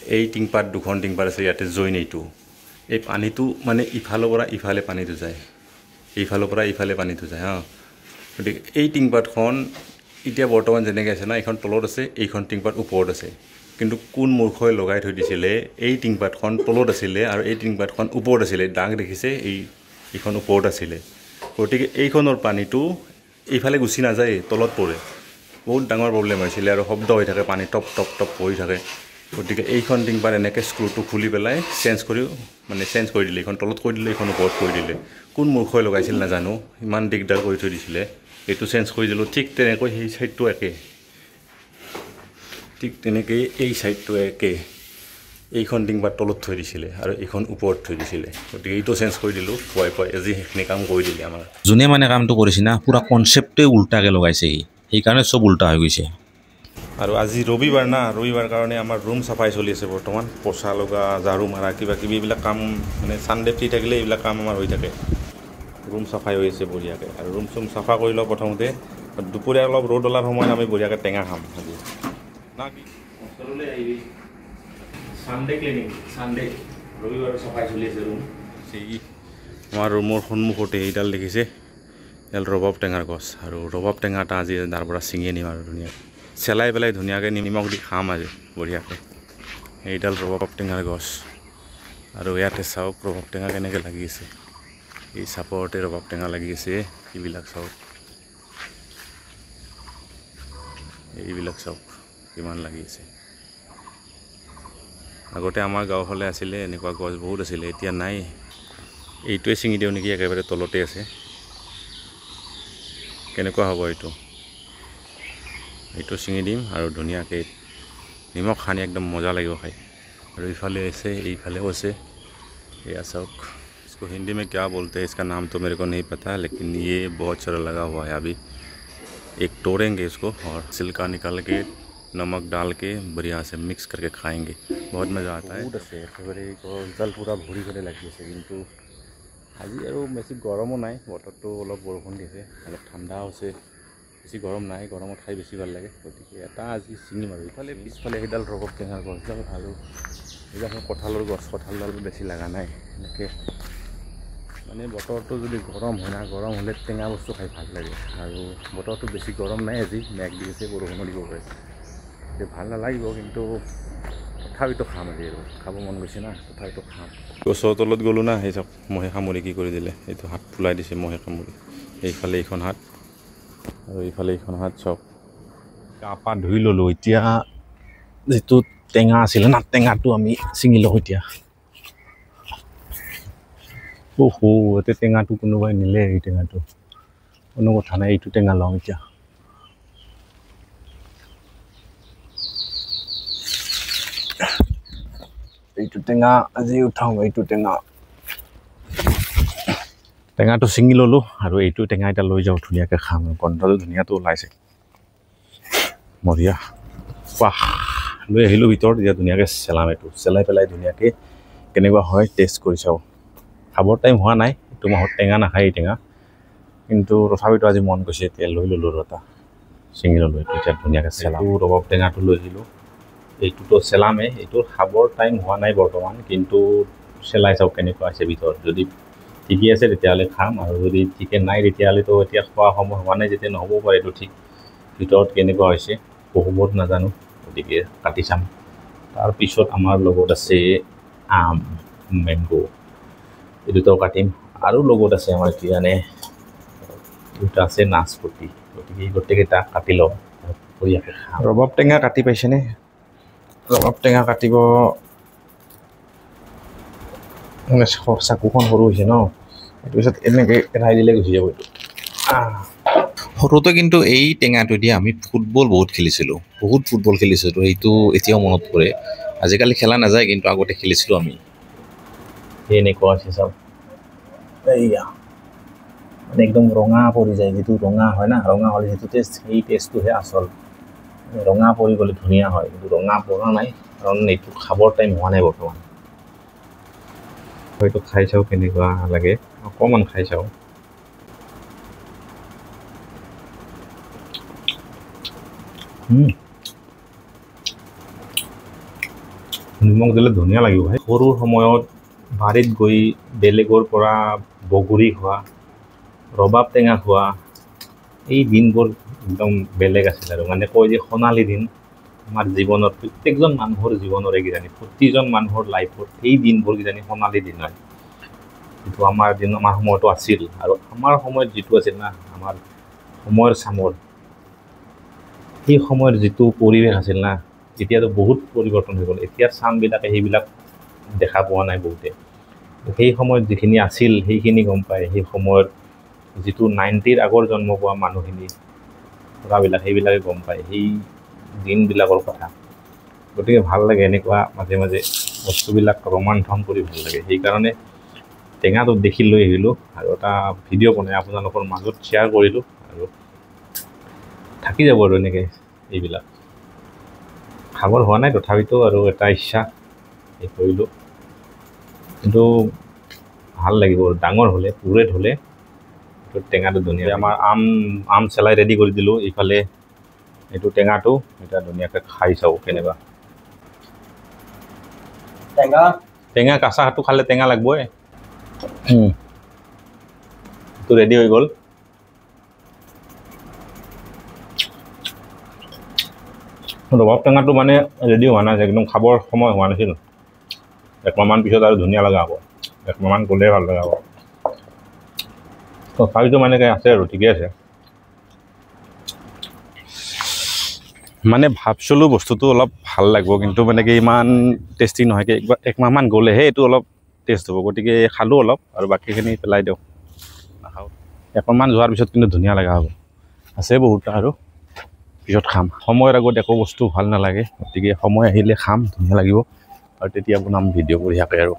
এই টিংপাত দুখন টিংপাত আছে ইয়াতে জইন এইটো এই পানীটো মানে ইফালৰ পৰা ইফালে পানীটো যায় এইফালৰ পৰা ইফালে পানীটো যায় হা গতিকে এই টিংপাতখন এতিয়া বৰ্তমান যেনেকৈ আছে না এইখন তলত আছে এইখন টিংপাত ওপৰত আছে কিন্তু কোন মূৰ্খই লগাই থৈ দিছিলে এই টিংপাতখন তলত আছিলে আৰু এই টিংপাতখন ওপৰত আছিলে দাগ দেখিছে এইখন ওপৰত আছিলে গতিকে এইখনৰ পানীটো এইফালে গুচি নাযায় তলত পৰে বহুত ডাঙৰ প্ৰব্লেম হৈছিলে আৰু শব্দ হৈ থাকে পানী টপ টপ টপ পৰি থাকে গতিকে এইখন টিংপাত এনেকৈ স্ক্ৰুটো খুলি পেলাই চেঞ্জ কৰি দিলে এইখন তলত কৰি দিলে এইখন ওপৰত কৰি দিলে কোন মূৰ্খই লগাইছিল নাজানো ইমান দিগদাৰ কৰি থৈ দিছিলে এইটো চেঞ্জ কৰি দিলোঁ ঠিক তেনেকৈ সেই ছাইডটো একে ঠিক তেনেকৈ এই ছাইডটো একে এইখন টিংপাত তলত থৈ দিছিলে আৰু এইখন ওপৰত থৈ দিছিলে গতিকে এইটো চেঞ্জ কৰি দিলোঁ পুৱাই আজি সেইখিনি কাম কৰি দিলে আমাৰ যোনে মানে কামটো কৰিছে না পুৰা কনচেপ্টে উল্টাকৈ লগাইছে সেইকাৰণে চব উল্টা হৈ গৈছে আৰু আজি ৰবিবাৰ না ৰবিবাৰ কাৰণে আমাৰ ৰুম চাফাই চলি আছে বৰ্তমান পচা লগা ঝাৰু মাৰা কিবা কিবি এইবিলাক কাম মানে ছানডে ফ্ৰী থাকিলে এইবিলাক কাম আমাৰ হৈ থাকে ৰুম চাফাই হৈ আছে বঢ়িয়াকৈ আৰু ৰুম চুম চাফা কৰি লওঁ প্ৰথমতে দুপৰীয়া অলপ ৰ'দ ওলাৰ সময়ত আমি বঢ়িয়াকৈ টেঙা খাম আজি না কি ওচৰলৈ আহিবি ছানডে ক্লিনিং ছানডে ৰবিবাৰ চাফাই চলি আছে ৰুম আমাৰ ৰুমৰ সন্মুখতে এইডাল দেখিছে এডাল ৰবাব টেঙাৰ গছ আৰু ৰবাব টেঙা এটা আজি তাৰ পৰা ছিঙি আনিম আৰু ধুনীয়াকৈ চেলাই পেলাই ধুনীয়াকৈ নিমখ দি খাম আজি বঢ়িয়াকৈ এইডাল ৰবাব টেঙাৰ গছ আৰু ইয়াতে চাওক ৰবাব টেঙা কেনেকৈ লাগি আছে এই চাপৰতে ৰবাব টেঙা লাগি আছে এইবিলাক চাওক কিমান লাগি আছে আগতে আমাৰ গাঁওফালে আছিলে এনেকুৱা গছ বহুত আছিলে এতিয়া নাই এইটোৱে ছিঙি দিওঁ নেকি একেবাৰে তলতে আছে কেনেকুৱা হ'ব এইটো ছিঙি দিম আৰু ধুনীয়াকৈ নিমখ সানি একদম মজা লাগিব খাই আৰু ইফালে আছে এইফালেও আছে এয়া চাওক इसको हिंदी में क्या बोलते हैं इसका नाम तो मेरे को नहीं पता लेकिन ये बहुत सारा लगा हुआ है अभी एक तोड़ेंगे इसको और छिलका निकाल के नमक डाल के बढ़िया से मिक्स करके खाएंगे बहुत मज़ा आता है एकेबारे गছডাল পুৰা ভৰি কৰি লাগি আছে কিন্তু আজি আৰু বেছি গৰমো নাই বতৰটো অলপ বৰষুণ দিছে অলপ ঠাণ্ডা হৈছে বেছি গৰম নাই গৰমত খাই বেছি ভাল লাগে গতিকে এটা আজি ছিঙিম আৰু ইফালে পিছফালে সেইডাল ৰবাব টেঙাৰ গছডাল আৰু এইডাল কঁঠালৰ গছ কঁঠালডাল বেছি লগা নাই এনেকৈ মানে বতৰটো যদি গৰম হয় না গৰম হ'লে টেঙা বস্তু খাই ভাল লাগে আৰু বতৰটো বেছি গৰম নাই আজি মেঘ দি আছে বৰষুণো দিব পাৰে এতিয়া ভাল নালাগিব কিন্তু তথাপিতো খাম আজি আৰু খাব মন গৈছে না তথাপিতো খাম গছৰ তলত গ'লোঁ না সেই চব মহে কামুৰি কি কৰি দিলে এইটো হাত ফুলাই দিছে মহে কামুৰি এইফালে এইখন হাত আৰু এইফালে এইখন হাত চব গা পা ধুই ল'লোঁ এতিয়া যিটো টেঙা আছিলে না টেঙাটো আমি ছিঙি লওঁ এতিয়া ইয়াতে টেঙাটো কোনোবাই নিলে এই টেঙাটো কোনো কথা নাই এইটো টেঙা লওঁ এতিয়া এইটো টেঙা আজি উঠাওঁ এইটো টেঙাটো ছিঙি ল'লোঁ আৰু এইটো টেঙা এটা লৈ যাওঁ ধুনীয়াকৈ খাম গন্ধটো ধুনীয়াটো ওলাইছে বঢ়িয়া বাহ লৈ আহিলোঁ ভিতৰত এতিয়া ধুনীয়াকৈ চেলাম এইটো চেলাই পেলাই ধুনীয়াকৈ কেনেকুৱা হয় টেষ্ট কৰি চাওঁ খাবৰ টাইম হোৱা নাই এইটো মাহত টেঙা নাখায় এই টেঙা কিন্তু তথাপিতো আজি মন গৈছে এতিয়া লৈ ল'লোঁ আৰু এটা ছিঙি ল'লোঁ এইটো এতিয়া ধুনীয়াকৈ চেলাওঁ ৰবাব টেঙাটো লৈ আহিলোঁ এইটোতো চেলামে এইটো খাবৰ টাইম হোৱা নাই বৰ্তমান কিন্তু চেলাই চাওঁ কেনেকুৱা আছে ভিতৰত যদি ঠিকেই আছে তেতিয়াহ'লে খাম আৰু যদি ঠিকে নাই তেতিয়াহ'লেতো এতিয়া খোৱা সময় হোৱা নাই যেতিয়া নহ'ব পাৰে এইটো ঠিক ভিতৰত কেনেকুৱা হৈছে বহুত নাজানো গতিকে কাটি চাম তাৰপিছত আমাৰ লগত আছে আম মেংগো এই দুটাও কাটিম আৰু লগত আছে আমাৰ কিজানে দুটা আছে নাচপতি গতিকে এই গোটেইকেইটা কাটি লওঁ বঢ়িয়াকৈ খাম ৰবাব টেঙা কাটি পাইছেনে ৰবাব টেঙা কাটিব মানে চাকুখন সৰু হৈছে ন এইটো পিছত এনেকৈ এৰাই দিলে গুচি যাব এইটো সৰুতে কিন্তু এই টেঙাটো দি আমি ফুটবল বহুত খেলিছিলোঁ বহুত ফুটবল খেলিছিলোঁ সেইটো এতিয়াও মনত পৰে আজিকালি খেলা নাযায় কিন্তু আগতে খেলিছিলোঁ আমি এনেকুৱা আছে চাওক এইয়া মানে একদম ৰঙা পৰি যায় যিটো ৰঙা হয় না ৰঙা হ'লে যিটো টেষ্ট সেই টেষ্টটোহে আচল ৰঙা পৰি গ'লে ধুনীয়া হয় কিন্তু ৰঙা পৰা নাই কাৰণ এইটো খাবৰ টাইম হোৱা নাই বৰ্তমান হয়তো খাই চাওঁ কেনেকুৱা লাগে অকণমান খাই চাওঁ নিমখ দিলে ধুনীয়া লাগিব ভাই সৰুৰ সময়ত বাৰীত গৈ বেলেগৰ পৰা বগৰী খোৱা ৰবাব টেঙা খোৱা এই দিনবোৰ একদম বেলেগ আছিল আৰু মানে কয় যে সোণালী দিন আমাৰ জীৱনৰ প্ৰত্যেকজন মানুহৰ জীৱনৰে কিজানি প্ৰতিজন মানুহৰ লাইফত এই দিনবোৰ কিজানি সোণালী দিন হয় যিটো আমাৰ সময়তো আছিল আৰু আমাৰ সময়ত যিটো আছিল না আমাৰ সময়ৰ চামৰ সেই সময়ৰ যিটো পৰিৱেশ আছিল না এতিয়াতো বহুত পৰিৱৰ্তন হৈ গ'ল এতিয়াৰ চামবিলাকে সেইবিলাক দেখা পোৱা নাই বহুতে সেই সময়ত যিখিনি আছিল সেইখিনি গম পায় সেই সময়ত যিটো 90ৰ আগৰ জন্ম পোৱা মানুহখিনি ল'ৰাবিলাক সেইবিলাকে গম পায় সেই দিনবিলাকৰ কথা গতিকে ভাল লাগে এনেকুৱা মাজে মাজে বস্তুবিলাক ৰোমান্থন কৰি ভাল লাগে সেইকাৰণে টেঙাটো দেখি লৈ আহিলোঁ আৰু এটা ভিডিঅ' বনাই আপোনালোকৰ মাজত শ্বেয়াৰ কৰিলোঁ আৰু থাকি যাব আৰু এনেকৈ এইবিলাক খাবৰ হোৱা নাই তথাপিতো আৰু এটা ইচ্ছা এই কৰিলোঁ কিন্তু ভাল লাগিব ডাঙৰ হ'লে পুৰেট হ'লে টেঙাটো ধুনীয়া আমাৰ আম চেলাই ৰেডি কৰি দিলোঁ ইফালে এইটো টেঙাটো এতিয়া ধুনীয়াকৈ খাই চাওঁ কেনেকুৱা টেঙা কাঁচাটো খালে টেঙা লাগবই এইটো ৰেডি হৈ গ'ল ৰবাব টেঙাটো মানে ৰেডি হোৱা নাই একদম খাবৰ সময় হোৱা নাছিল একমাহমান পিছত আৰু ধুনীয়া লগা হ'ব একমাহমান গ'লে ভাল লগা হ'ব তথাপিতো মানে আছে আৰু ঠিকে আছে মানে ভাবছিলোঁ বস্তুটো অলপ ভাল লাগিব কিন্তু মানে কি ইমান টেষ্টি নহয় কি একমাহমান গ'লেহে এইটো অলপ টেষ্ট হ'ব গতিকে খালোঁ অলপ আৰু বাকীখিনি পেলাই দিওঁ নাখাওঁ একমাহমান যোৱাৰ পিছত কিন্তু ধুনীয়া লগা হ'ব আছে বহুত আৰু পিছত খাম সময়ৰ আগত একো বস্তু ভাল নালাগে গতিকে সময় আহিলে খাম ধুনীয়া লাগিব আৰু তেতিয়া বনাম ভিডিঅ' কৰি থাকে আৰু